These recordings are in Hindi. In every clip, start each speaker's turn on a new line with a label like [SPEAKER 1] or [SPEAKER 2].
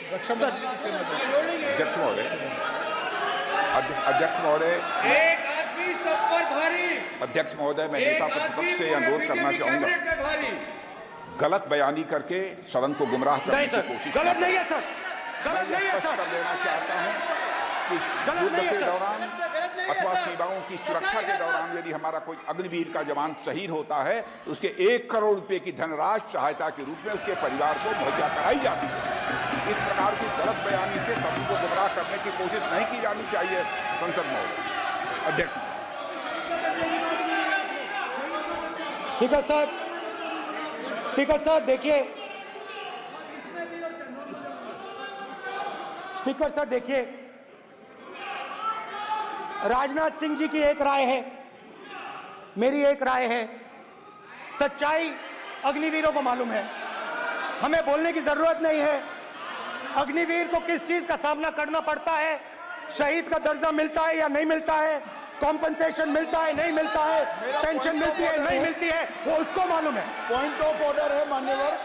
[SPEAKER 1] रक्षा मंत्री
[SPEAKER 2] अध्यक्ष महोदय, अध्यक्ष महोदय,
[SPEAKER 3] एक आदमी सब पर भारी।
[SPEAKER 2] अध्यक्ष महोदय, मैं नेता प्रतिपक्ष से अनुरोध करना चाहूंगा, गलत बयानी करके सदन को गुमराह करने की कोशिश
[SPEAKER 4] गलत नहीं है सर, गलत नहीं है सर,
[SPEAKER 2] कर देना चाहता हूं कि
[SPEAKER 4] गलत नहीं है
[SPEAKER 2] युद्ध के
[SPEAKER 4] सर,
[SPEAKER 2] दौरान अथवा सीमाओं की सुरक्षा के दौरान यदि हमारा कोई अग्निवीर का जवान शहीद होता है तो उसके 1 करोड़ रुपए की धनराशि सहायता के रूप में उसके परिवार को मुहैया कराई जाती है। इस प्रकार की गलत बयानी से सभी को गुमराह करने की कोशिश नहीं की जानी चाहिए। संसद महोदय, अध्यक्ष।
[SPEAKER 4] स्पीकर सर देखिए, स्पीकर सर देखिए, राजनाथ सिंह जी की एक राय है, मेरी एक राय है। सच्चाई अग्निवीरों को मालूम है, हमें बोलने की जरूरत नहीं है। अग्निवीर को किस चीज का सामना करना पड़ता है, शहीद का दर्जा मिलता है या नहीं मिलता है, कॉम्पनसेशन मिलता है नहीं मिलता है, पेंशन मिलती है नहीं मिलती है, वो उसको मालूम है।
[SPEAKER 1] पॉइंट ऑफ ऑर्डर है मान्यवर।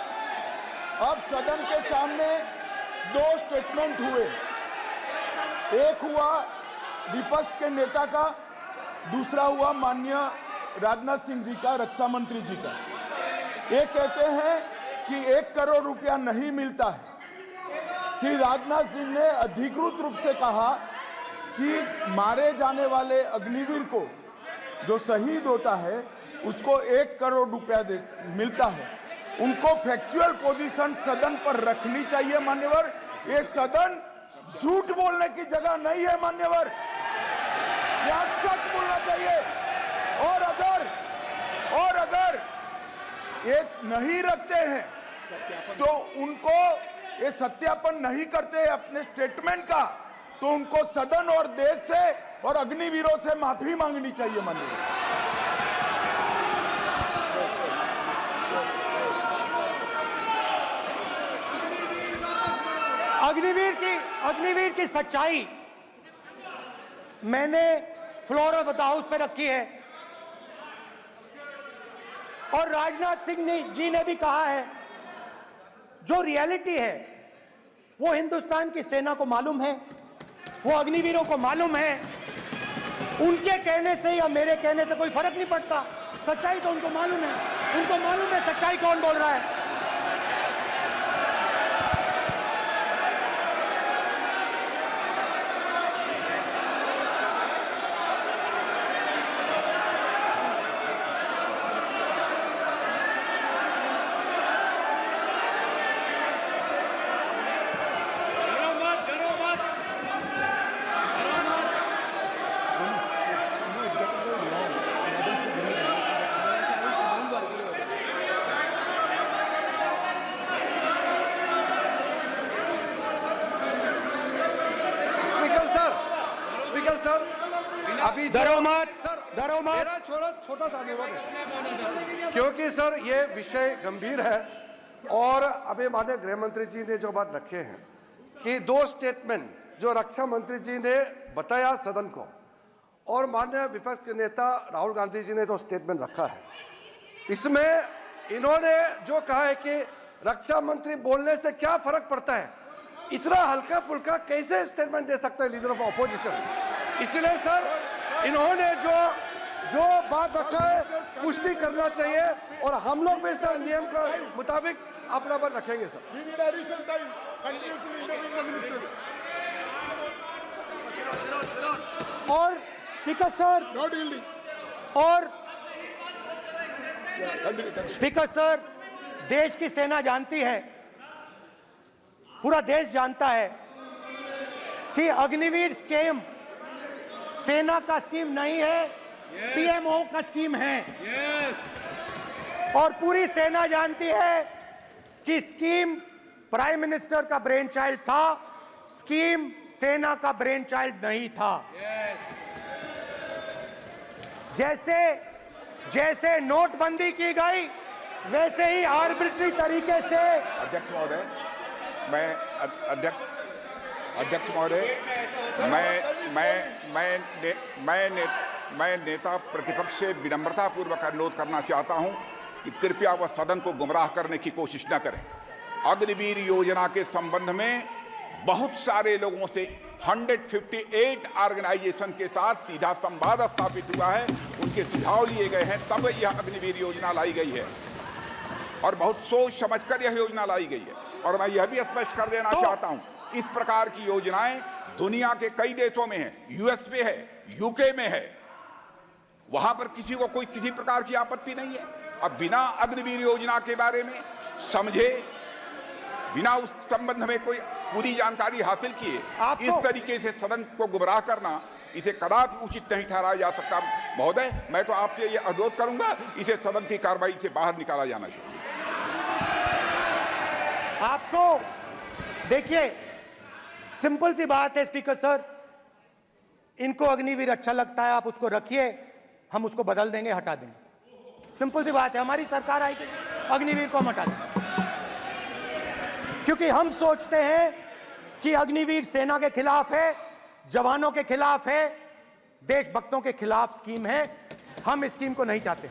[SPEAKER 1] अब सदन के सामने 2 स्टेटमेंट हुए, एक हुआ विपक्ष के नेता का, दूसरा हुआ माननीय राजनाथ सिंह जी का, रक्षा मंत्री जी का। ये कहते हैं कि 1 करोड़ रुपया नहीं मिलता है। श्री राजनाथ सिंह ने अधिकृत रूप से कहा कि मारे जाने वाले अग्निवीर को जो शहीद होता है उसको 1 करोड़ रुपया मिलता है। उनको फैक्चुअल पोजीशन सदन पर रखनी चाहिए मान्यवर। ये सदन झूठ बोलने की जगह नहीं है मान्यवर, यहाँ सच बोलना चाहिए। और अगर ये नहीं रखते हैं तो उनको ये सत्यापन नहीं करते अपने स्टेटमेंट का, तो उनको सदन और देश से और अग्निवीरों से माफी मांगनी चाहिए माननीय।
[SPEAKER 4] अग्निवीर की सच्चाई मैंने फ्लोर ऑफ द हाउस पे रखी है, और राजनाथ सिंह जी ने भी कहा है। जो रियलिटी है वो हिंदुस्तान की सेना को मालूम है, वो अग्निवीरों को मालूम है। उनके कहने से या मेरे कहने से कोई फर्क नहीं पड़ता, सच्चाई तो उनको मालूम है, उनको मालूम है सच्चाई कौन बोल रहा है।
[SPEAKER 3] अभी मेरा छोटा सा अनुरोध है, क्योंकि सर ये विषय गंभीर है और अभी माननीय गृह मंत्री जी ने जो बात रखे हैं कि 2 स्टेटमेंट जो रक्षा मंत्री जी ने बताया सदन को, और माननीय विपक्ष के नेता राहुल गांधी जी ने जो स्टेटमेंट रखा है, इसमें इन्होंने जो कहा है कि रक्षा मंत्री बोलने से क्या फर्क पड़ता है, इतना हल्का फुल्का कैसे स्टेटमेंट दे सकता है लीडर ऑफ ऑपोजिशन। इसलिए सर इन्होंने जो बात रखा है पुष्टि करना चाहिए, और हम लोग भी सर नियम के मुताबिक अपना पर रखेंगे सर।
[SPEAKER 4] और स्पीकर सर, और स्पीकर सर, देश की सेना जानती है, पूरा देश जानता है कि अग्निवीर स्कीम सेना का स्कीम नहीं है, पीएमओ का स्कीम है। और पूरी सेना जानती है कि स्कीम प्राइम मिनिस्टर का ब्रेन चाइल्ड था, स्कीम सेना का ब्रेन चाइल्ड नहीं था। जैसे नोटबंदी की गई वैसे ही आर्बिट्री तरीके से।
[SPEAKER 2] अध्यक्ष महोदय, अध्यक्ष महोदय, मैं नेता प्रतिपक्ष से विनम्रतापूर्वक अनुरोध करना चाहता हूं कि कृपया वह सदन को गुमराह करने की कोशिश न करें। अग्निवीर योजना के संबंध में बहुत सारे लोगों से 158 ऑर्गेनाइजेशन के साथ सीधा संवाद स्थापित हुआ है, उनके सुझाव लिए गए हैं, तब यह अग्निवीर योजना लाई गई है और बहुत सोच समझकर यह योजना लाई गई है। और मैं यह भी स्पष्ट कर देना चाहता हूं, इस प्रकार की योजनाएं दुनिया के कई देशों में है, यूएस में है, यूके में है, वहां पर किसी को कोई किसी प्रकार की आपत्ति नहीं है। अब बिना अग्निवीर योजना के बारे में समझे, बिना उस संबंध में कोई पूरी जानकारी हासिल किए इस तरीके से सदन को गुमराह करना, इसे कदापि उचित नहीं ठहराया जा सकता। महोदय, मैं तो आपसे ये अनुरोध करूंगा, इसे सदन की कार्रवाई से बाहर निकाला जाना चाहिए।
[SPEAKER 4] आपको देखिए, सिंपल सी बात है स्पीकर सर, इनको अग्निवीर अच्छा लगता है, आप उसको रखिए, हम उसको बदल देंगे, हटा देंगे। सिंपल सी बात है, हमारी सरकार आएगी, अग्निवीर को हम हटा देंगे, क्योंकि हम सोचते हैं कि अग्निवीर सेना के खिलाफ है, जवानों के खिलाफ है, देशभक्तों के खिलाफ स्कीम है। हम इस स्कीम को नहीं चाहते।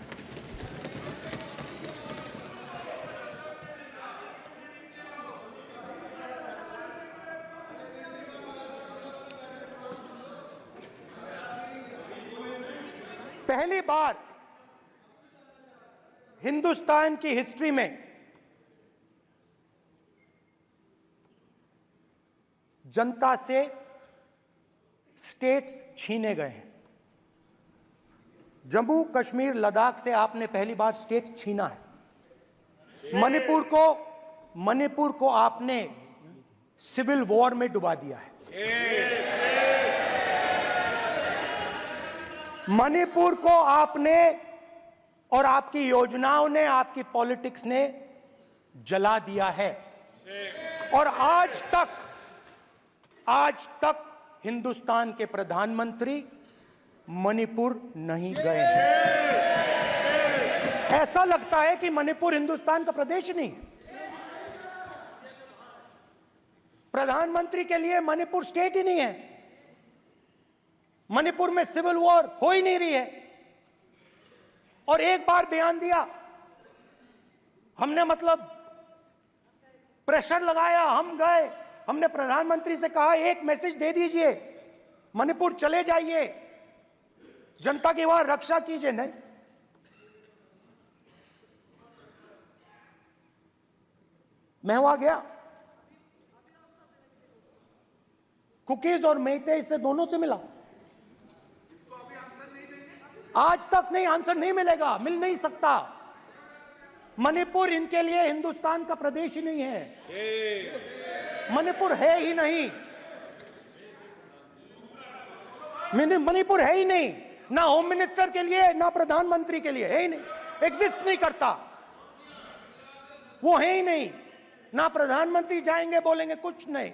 [SPEAKER 4] पहली बार हिंदुस्तान की हिस्ट्री में जनता से स्टेट्स छीने गए हैं। जम्मू कश्मीर लद्दाख से आपने पहली बार स्टेट छीना है। मणिपुर को आपने सिविल वॉर में डुबा दिया है। मणिपुर को आपने और आपकी योजनाओं ने, आपकी पॉलिटिक्स ने जला दिया है। और आज तक हिंदुस्तान के प्रधानमंत्री मणिपुर नहीं गए हैं। ऐसा लगता है कि मणिपुर हिंदुस्तान का प्रदेश नहीं है। प्रधानमंत्री के लिए मणिपुर स्टेट ही नहीं है। मणिपुर में सिविल वॉर हो ही नहीं रही है। और एक बार बयान दिया हमने, मतलब प्रेशर लगाया, हम गए, हमने प्रधानमंत्री से कहा एक मैसेज दे दीजिए, मणिपुर चले जाइए, जनता की वहां रक्षा कीजिए। नहीं, मैं वहां गया, कुकीज और मेहते इससे दोनों से मिला। आज तक नहीं, आंसर नहीं मिलेगा, मिल नहीं सकता। मणिपुर इनके लिए हिंदुस्तान का प्रदेश ही नहीं है। मणिपुर है ही नहीं, मणिपुर है ही नहीं, ना होम मिनिस्टर के लिए ना प्रधानमंत्री के लिए, है ही नहीं, एग्जिस्ट नहीं करता, वो है ही नहीं। ना प्रधानमंत्री जाएंगे बोलेंगे कुछ नहीं,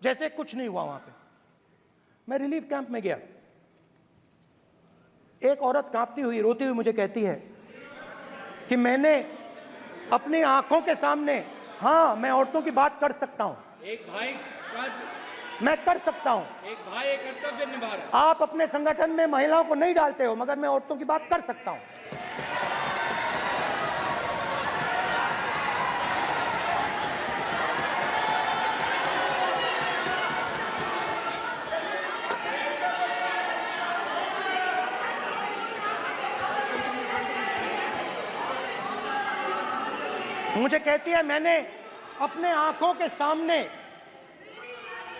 [SPEAKER 4] जैसे कुछ नहीं हुआ वहां पे। मैं रिलीफ कैंप में गया, एक औरत कांपती हुई, रोती हुई मुझे कहती है कि मैंने अपनी आंखों के सामने, हाँ मैं औरतों की बात कर सकता हूं,
[SPEAKER 5] एक भाई
[SPEAKER 4] मैं कर सकता हूं,
[SPEAKER 5] एक भाई एक कर्तव्य निभा रहा है।
[SPEAKER 4] आप अपने संगठन में महिलाओं को नहीं डालते हो, मगर मैं औरतों की बात कर सकता हूं। मुझे कहती है मैंने अपने आंखों के सामने,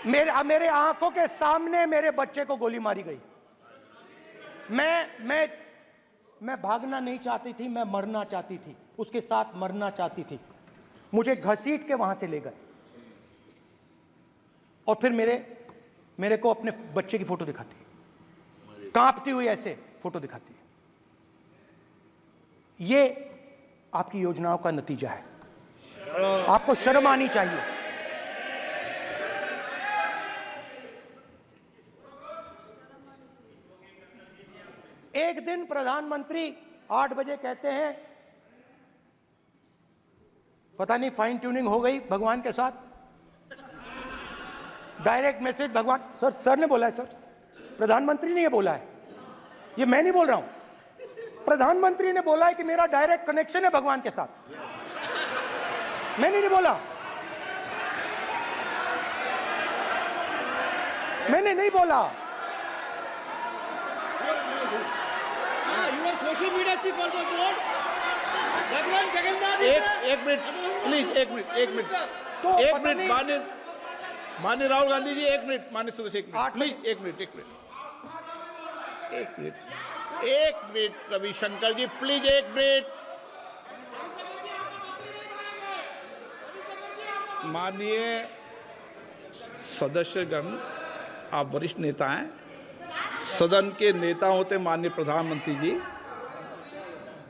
[SPEAKER 4] मेरे आंखों के सामने मेरे बच्चे को गोली मारी गई। मैं भागना नहीं चाहती थी, मैं मरना चाहती थी, उसके साथ मरना चाहती थी। मुझे घसीट के वहां से ले गए और फिर मेरे को अपने बच्चे की फोटो दिखाती, कांपती हुई ऐसे फोटो दिखाती है। ये आपकी योजनाओं का नतीजा है। आपको शर्म आनी चाहिए। एक दिन प्रधानमंत्री 8 बजे कहते हैं, पता नहीं फाइन ट्यूनिंग हो गई भगवान के साथ, डायरेक्ट मैसेज भगवान, सर ने बोला है, सर प्रधानमंत्री ने ये बोला है, ये मैं नहीं बोल रहा हूं, प्रधानमंत्री ने बोला है कि मेरा डायरेक्ट कनेक्शन है भगवान के साथ, मैंने नहीं बोला। मैंने नहीं बोला।
[SPEAKER 5] You are social media chief also told. Bhagwan Jagannath is there.
[SPEAKER 6] एक मिनट प्लीज, एक मिनट
[SPEAKER 4] तो
[SPEAKER 6] एक
[SPEAKER 4] पता
[SPEAKER 6] मिनट
[SPEAKER 4] नहीं-
[SPEAKER 6] मान्य राहुल गांधी जी, एक मिनट, मान्य सुरेश, एक मिनट
[SPEAKER 4] 8
[SPEAKER 6] प्लीज, एक मिनट रविशंकर जी, प्लीज एक मिनट। माननीय सदस्यगण, आप वरिष्ठ नेता हैं, सदन के नेता होते माननीय प्रधानमंत्री जी,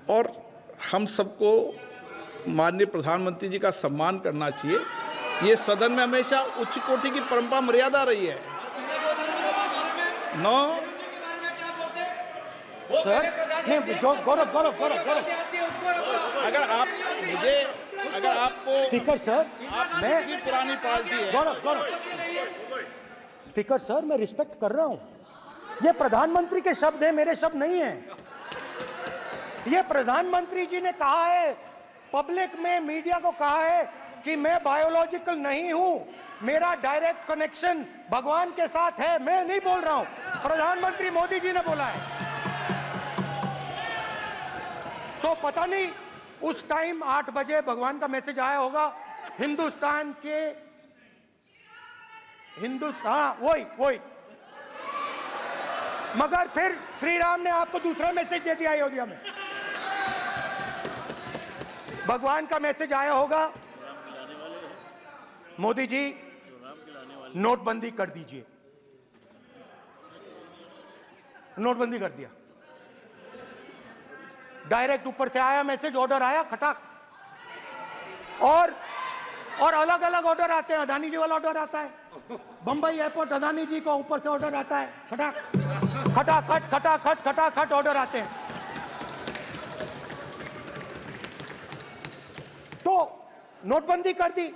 [SPEAKER 6] और हम सबको माननीय प्रधानमंत्री जी का सम्मान करना चाहिए। ये सदन में हमेशा उच्च कोटि की परंपरा मर्यादा रही है। नो
[SPEAKER 4] सर, नहीं, गौरव गौरव गौरव गौरव
[SPEAKER 6] अगर आपको
[SPEAKER 4] स्पीकर सर, मैं
[SPEAKER 6] की पुरानी पार्टी है,
[SPEAKER 4] गौरव गौरव स्पीकर सर, मैं रिस्पेक्ट कर रहा हूं। ये प्रधानमंत्री के शब्द हैं, मेरे शब्द नहीं हैं। ये प्रधानमंत्री जी ने कहा है, पब्लिक में मीडिया को कहा है कि मैं बायोलॉजिकल नहीं हूं, मेरा डायरेक्ट कनेक्शन भगवान के साथ है। मैं नहीं बोल रहा हूं, प्रधानमंत्री मोदी जी ने बोला है। तो पता नहीं उस टाइम 8 बजे भगवान का मैसेज आया होगा हिंदुस्तान, वही मगर फिर श्री राम ने आपको दूसरा मैसेज दे दिया अयोध्या में। भगवान का मैसेज आया होगा, मोदी जी नोटबंदी कर दीजिए। नोटबंदी कर दिया, डायरेक्ट ऊपर से आया मैसेज, ऑर्डर आया खटाक। और अलग अलग ऑर्डर आते हैं। अदानी जी वाला ऑर्डर आता है, बंबई एयरपोर्ट अदानी जी को ऊपर से ऑर्डर आता है, खटाक खटाखट खटाखट खटाखट ऑर्डर आते हैं। तो नोटबंदी कर दी।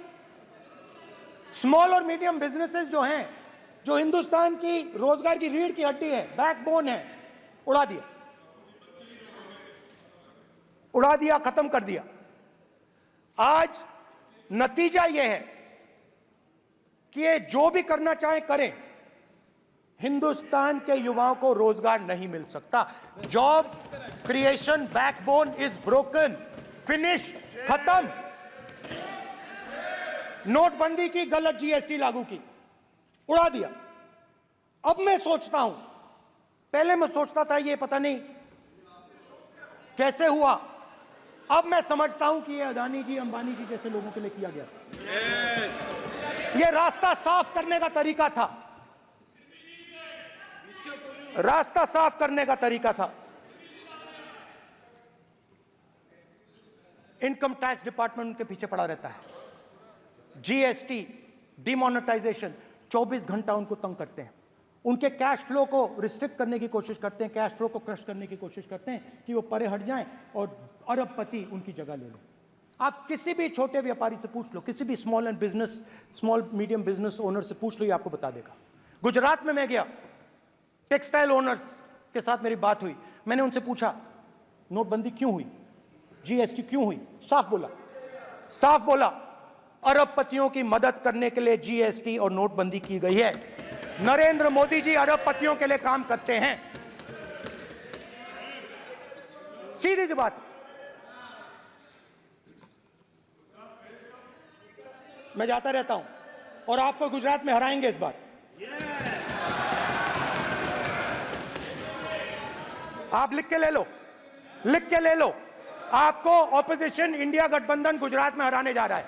[SPEAKER 4] स्मॉल और मीडियम बिजनेसेस जो हैं, जो हिंदुस्तान की रोजगार की रीढ़ की हड्डी है, बैकबोन है, उड़ा दिया, खत्म कर दिया। आज नतीजा यह है कि ये जो भी करना चाहे करें, हिंदुस्तान के युवाओं को रोजगार नहीं मिल सकता। Job creation backbone is broken, finish, खत्म। नोटबंदी की, गलत जीएसटी लागू की, उड़ा दिया। अब मैं सोचता हूं, पहले मैं सोचता था ये पता नहीं कैसे हुआ, अब मैं समझता हूं कि ये अदानी जी, अंबानी जी जैसे लोगों के लिए किया गया। ये रास्ता साफ करने का तरीका था, रास्ता साफ करने का तरीका था। इनकम टैक्स डिपार्टमेंट उनके पीछे पड़ा रहता है। जीएसटी, डिमोनेटाइजेशन, 24 घंटा उनको तंग करते हैं। उनके कैश फ्लो को रिस्ट्रिक्ट करने की कोशिश करते हैं, कैश फ्लो को क्रश करने की कोशिश करते हैं कि वो परे हट जाएं और अरबपति उनकी जगह ले लो। आप किसी भी छोटे व्यापारी से पूछ लो, किसी भी स्मॉल मीडियम बिजनेस ओनर से पूछ लो, ये आपको बता देगा। गुजरात में मैं गया, टेक्सटाइल ओनर्स के साथ मेरी बात हुई। मैंने उनसे पूछा नोटबंदी क्यों हुई, जीएसटी क्यों हुई? साफ बोला अरबपतियों की मदद करने के लिए जीएसटी और नोटबंदी की गई है। नरेंद्र मोदी जी अरबपतियों के लिए काम करते हैं, सीधी सी बात। मैं जाता रहता हूं और आपको गुजरात में हराएंगे इस बार। आप लिख के ले लो, आपको ऑपोजिशन इंडिया गठबंधन गुजरात में हराने जा रहा है।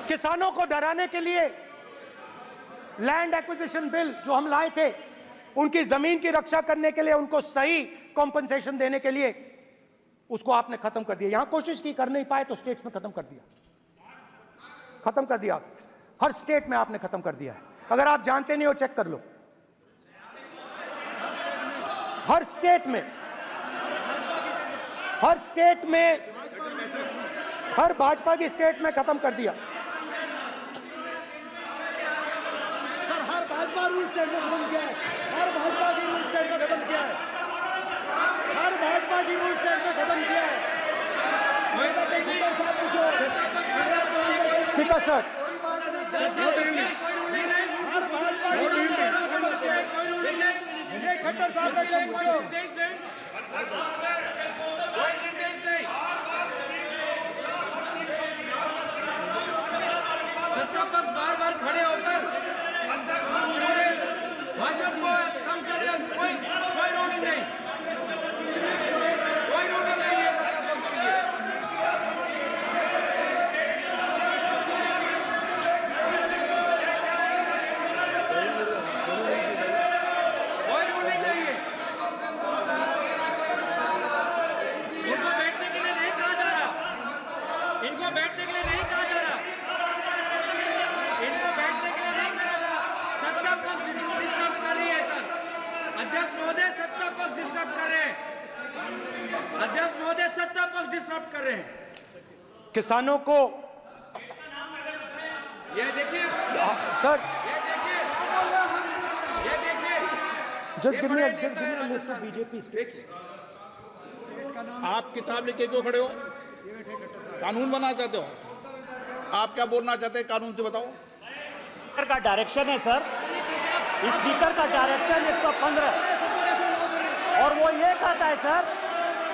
[SPEAKER 4] किसानों को डराने के लिए लैंड एक्विजिशन बिल जो हम लाए थे, उनकी जमीन की रक्षा करने के लिए, उनको सही कॉम्पनसेशन देने के लिए, उसको आपने खत्म कर दिया। यहां कोशिश की, कर नहीं पाए तो स्टेट्स में खत्म कर दिया। हर स्टेट में आपने खत्म कर दिया है। अगर आप जानते नहीं हो चेक कर लो, हर स्टेट में हर भाजपा की स्टेट में खत्म कर दिया।
[SPEAKER 5] सर हर भाजपा रूल स्टेट में खत्म किया है, हर भाजपा की रूल स्टेट में खत्म किया है, हर भाजपा की रूल स्टेट में खत्म किया है।
[SPEAKER 4] स्पीकर सर,
[SPEAKER 5] खट्टर साहब का निर्देश नहीं, सत्ता पक्ष बार बार खड़े होकर भाषण को कम कर रहे, कोई रूलिंग नहीं, कोई रूलिंग नहीं है। कोई रूलिंग नहीं है। इनको बैठने के लिए नहीं कहा जा रहा, इनको बैठने के लिए नहीं कहा जा रहा, इनको बैठने के लिए नहीं कहा जा रहा। सत्ता पक्ष डिस्टर्ब कर रही है सर, अध्यक्ष महोदय सत्ता पक्ष डिस्टर्ब कर रहे हैं, अध्यक्ष महोदय सत्ता पक्ष डिस्टर्ब कर रहे हैं।
[SPEAKER 4] किसानों को
[SPEAKER 5] ये देखिए
[SPEAKER 4] सर,
[SPEAKER 5] ये देखिए
[SPEAKER 4] just give me a list of BJP states.
[SPEAKER 6] आप किताब लेके क्यों खड़े हो? कानून बनाना चाहते हो? आप क्या बोलना चाहते हैं, कानून से बताओ।
[SPEAKER 7] स्पीकर का डायरेक्शन है सर, स्पीकर का डायरेक्शन 115, और वो ये कहता है सर,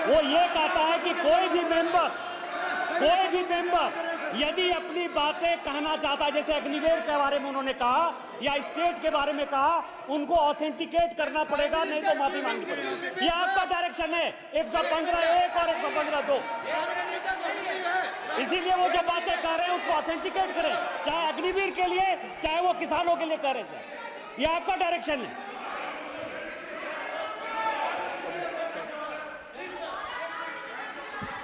[SPEAKER 7] वो ये कहता है कि कोई भी मेंबर यदि अपनी बातें कहना चाहता है, जैसे अग्निवीर के बारे में उन्होंने कहा या स्टेट के बारे में कहा, उनको ऑथेंटिकेट करना पड़ेगा, नहीं तो माफी मांगनी पड़ेगी। ये आपका डायरेक्शन है 115(1) और 115(2). इसीलिए वो जो बातें कर रहे हैं उसको ऑथेंटिकेट करें, चाहे अग्निवीर के लिए चाहे वो किसानों के लिए कर रहे हैं सर, ये आपका डायरेक्शन है।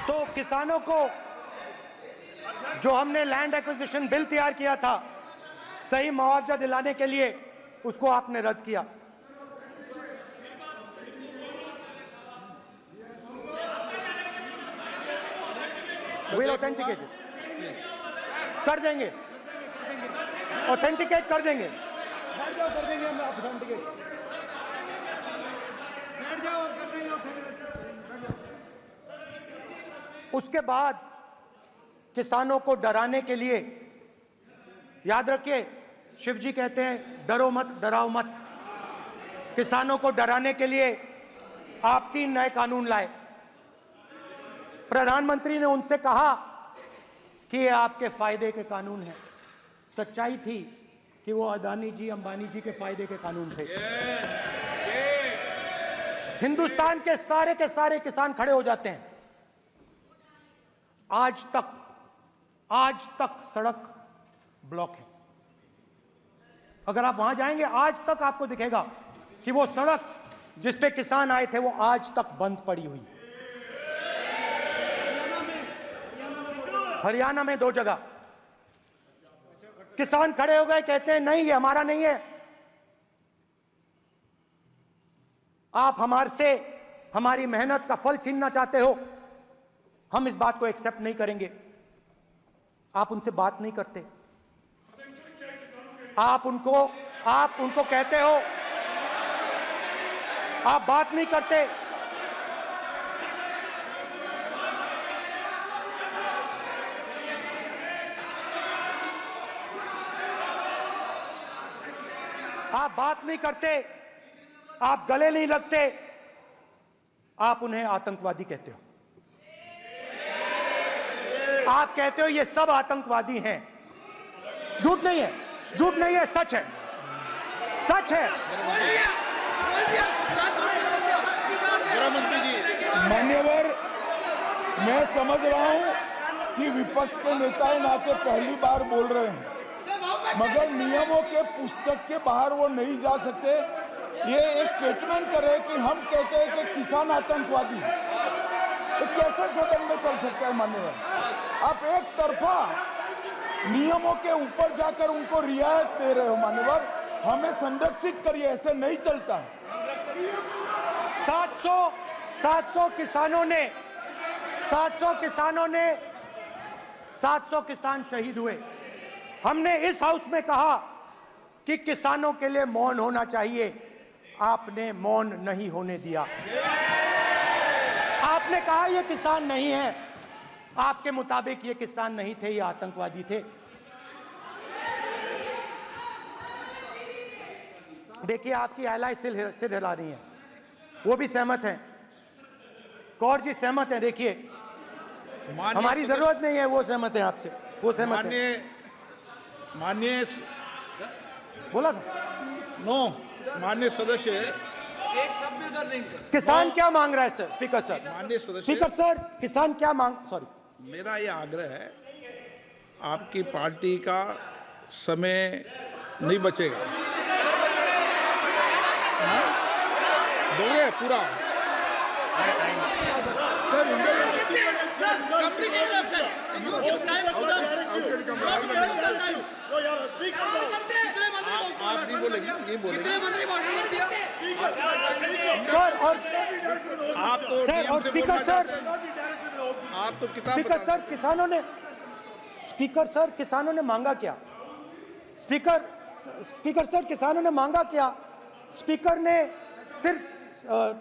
[SPEAKER 4] तो किसानों को जो हमने लैंड एक्विजिशन बिल तैयार किया था सही मुआवजा दिलाने के लिए, उसको आपने रद्द किया। विल ऑथेंटिकेट कर देंगे, ऑथेंटिकेट कर देंगे।
[SPEAKER 5] बैठ जाओ, कर देंगे हम ऑथेंटिकेट, बैठ जाओ, कर देंगे ऑथेंटिकेट।
[SPEAKER 4] उसके बाद किसानों को डराने के लिए, याद रखिए शिव जी कहते हैं डरो मत डराओ मत, किसानों को डराने के लिए आप 3 नए कानून लाए। प्रधानमंत्री ने उनसे कहा कि ये आपके फायदे के कानून हैं। सच्चाई थी कि वो अदानी जी अंबानी जी के फायदे के कानून थे। हिंदुस्तान के सारे किसान खड़े हो जाते हैं। आज तक सड़क ब्लॉक है। अगर आप वहां जाएंगे आज तक आपको दिखेगा कि वो सड़क जिस पे किसान आए थे वो आज तक बंद पड़ी हुई। हरियाणा में 2 जगह किसान खड़े हो गए, कहते हैं नहीं ये हमारा नहीं है, आप हमारी मेहनत का फल छीनना चाहते हो, हम इस बात को एक्सेप्ट नहीं करेंगे। आप उनसे बात नहीं करते, आप उनको कहते हो, आप बात नहीं करते। आप बात नहीं करते, आप गले नहीं लगते, आप उन्हें आतंकवादी कहते हो। आप कहते हो ये सब आतंकवादी हैं। झूठ नहीं है, झूठ नहीं है, सच है, सच है।
[SPEAKER 1] मान्यवर, मैं समझ रहा हूं कि विपक्ष के नेता नाते पहली बार बोल रहे हैं, मगर नियमों के पुस्तक के बाहर वो नहीं जा सकते। ये स्टेटमेंट करे कि हम कहते हैं कि किसान आतंकवादी है, तो कैसे सदन में चल सकता है? मान्यवर, आप एक तरफा नियमों के ऊपर जाकर उनको रियायत दे रहे हो। मान्यवर, हमें संरक्षित करिए, ऐसे नहीं चलता है।
[SPEAKER 4] 700 किसान शहीद हुए। हमने इस हाउस में कहा कि किसानों के लिए मौन होना चाहिए, आपने मौन नहीं होने दिया। आपने कहा ये किसान नहीं है, आपके मुताबिक ये किसान नहीं थे, ये आतंकवादी थे। देखिए आपकी एलाई सिर हिला रही है, वो भी सहमत हैं। कौर जी सहमत हैं। देखिए हमारी जरूरत नहीं है, वो सहमत है आपसे, वो सहमत है।
[SPEAKER 6] माननीय
[SPEAKER 4] बोला था
[SPEAKER 6] नो माननीय सदस्य,
[SPEAKER 5] एक शब्द भी उधर नहीं सर।
[SPEAKER 4] किसान क्या मांग रहा है सर? स्पीकर सर,
[SPEAKER 6] माननीय सदस्य,
[SPEAKER 4] स्पीकर सर, किसान क्या मांग, सॉरी,
[SPEAKER 6] मेरा ये आग्रह है, आपकी पार्टी का समय नहीं बचेगा। हाँ? दोगे पूरा? आप नहीं बोलेंगे, ये बोलेंगे
[SPEAKER 4] सर। और
[SPEAKER 6] आप तो
[SPEAKER 4] सर
[SPEAKER 6] नियम
[SPEAKER 4] और
[SPEAKER 6] से
[SPEAKER 4] स्पीकर
[SPEAKER 6] बोलना
[SPEAKER 4] सर,
[SPEAKER 6] चाहते हैं। आप तो किताब
[SPEAKER 4] स्पीकर
[SPEAKER 6] बता-
[SPEAKER 4] सर किसानों ने, स्पीकर सर किसानों ने मांगा क्या? स्पीकर सर किसानों ने मांगा क्या? स्पीकर ने सिर्फ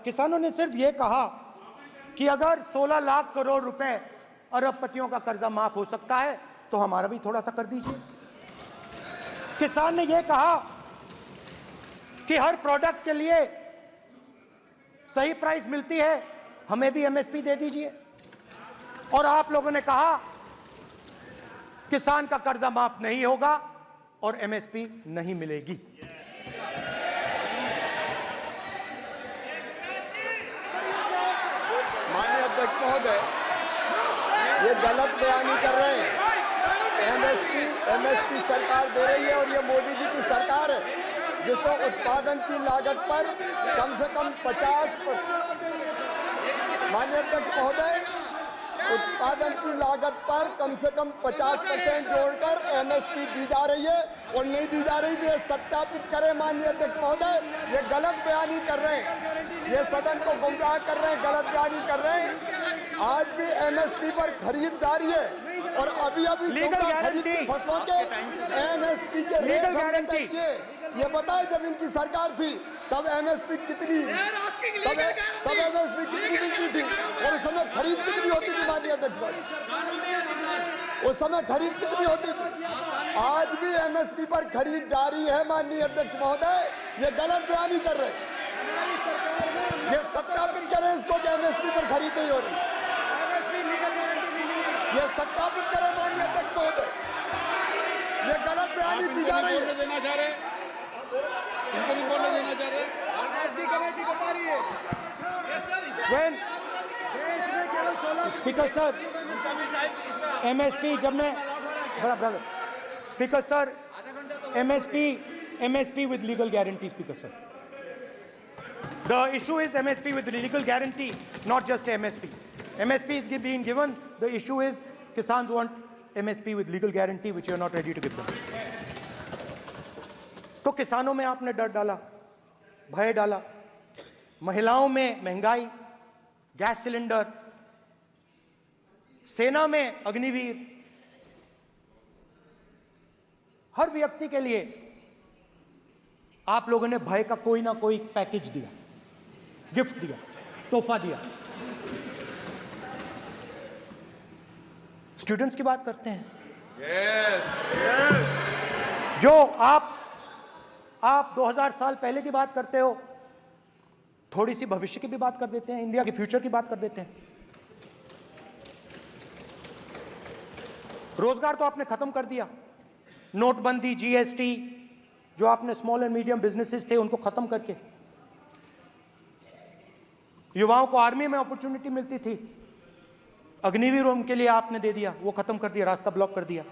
[SPEAKER 4] किसानों ने सिर्फ ये कहा कि अगर 16 लाख करोड़ रुपए अरबपतियों का कर्जा माफ हो सकता है तो हमारा भी थोड़ा सा कर दीजिए। किसान ने यह कहा कि हर प्रोडक्ट के लिए सही प्राइस मिलती है, हमें भी एमएसपी दे दीजिए। और आप लोगों ने कहा किसान का कर्जा माफ नहीं होगा और एमएसपी नहीं मिलेगी।
[SPEAKER 1] माननीय अध्यक्ष महोदय, ये गलत बयानी कर रहे हैं। एमएसपी सरकार दे रही है और ये मोदी जी की सरकार है जिसको उत्पादन की लागत पर कम से कम 50%, माननीय अध्यक्ष महोदय, उत्पादन की लागत पर कम से कम 50% जोड़कर एमएसपी दी जा रही है और नहीं दी जा रही। ये सत्यापित करें माननीय अध्यक्ष महोदय, ये गलत बयानी कर रहे हैं, ये सदन को गुमराह कर रहे हैं, गलत बयानी कर रहे हैं। आज भी एमएसपी पर खरीद जारी है और अभी खरीद की फसलों के एमएसपी के रेट हमने तय किए। ये बताए जब इनकी सरकार थी तब एमएसपी कितनी मिलती थी और उस समय खरीद कितनी होती थी माननीय अध्यक्ष, उस समय खरीद कितनी होती थी? आज भी एमएसपी पर खरीद जारी है माननीय अध्यक्ष महोदय, ये गलत बयानी कर रहे हैं। ये सत्यापित करें इसको कि एमएसपी पर खरीद नहीं हो रही, ये सत्यापित करें माननीय अध्यक्ष महोदय, ये गलत बयानी की जा रही है।
[SPEAKER 6] देना चाह रहे, इनको नहीं बोलने देना चाह रहे।
[SPEAKER 4] स्पीकर सर, एमएसपी जब मैं speaker sir, MSP with legal guarantee, speaker sir, the issue is MSP with legal guarantee, not just MSP. MSP is being given, the issue is Kisans want MSP with legal guarantee which you are not ready to give them. तो किसानों में आपने डर डाला, भय डाला, महिलाओं में महंगाई, गैस सिलेंडर, सेना में अग्निवीर, हर व्यक्ति के लिए आप लोगों ने भय का कोई ना कोई पैकेज दिया, गिफ्ट दिया, तोहफा दिया। स्टूडेंट्स की बात करते हैं। जो आप 2000 साल पहले की बात करते हो, थोड़ी सी भविष्य की भी बात कर देते हैं, इंडिया के फ्यूचर की बात कर देते हैं। रोजगार तो आपने खत्म कर दिया, नोटबंदी, जीएसटी, जो आपने स्मॉल एंड मीडियम बिजनेसेस थे उनको खत्म करके, युवाओं को आर्मी में अपॉर्चुनिटी मिलती थी, अग्निवीर उनके लिए आपने दे दिया, वो खत्म कर दिया, रास्ता ब्लॉक कर दिया।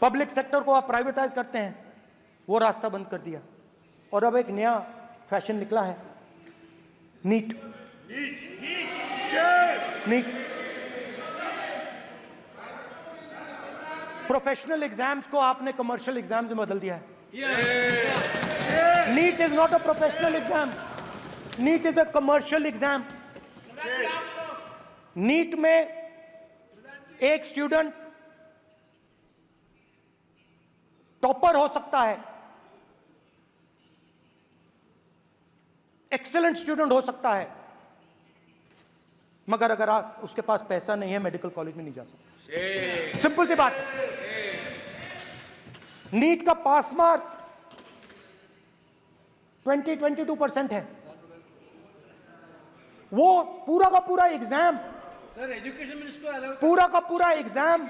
[SPEAKER 4] पब्लिक सेक्टर को आप प्राइवेटाइज करते हैं, वो रास्ता बंद कर दिया। और अब एक नया फैशन निकला है, नीट। प्रोफेशनल एग्जाम्स को आपने कमर्शियल एग्जाम्स में बदल दिया है। NEET is not a professional exam, NEET is a commercial exam. NEET में एक स्टूडेंट टॉपर हो सकता है, एक्सीलेंट स्टूडेंट हो सकता है, मगर अगर आप उसके पास पैसा नहीं है मेडिकल कॉलेज में नहीं जा सकता। सिंपल सी बात है। नीट का पास मार्क 22% है। वो पूरा का पूरा एग्जाम,
[SPEAKER 5] सर एजुकेशन मिनिस्टर
[SPEAKER 4] पूरा का पूरा एग्जाम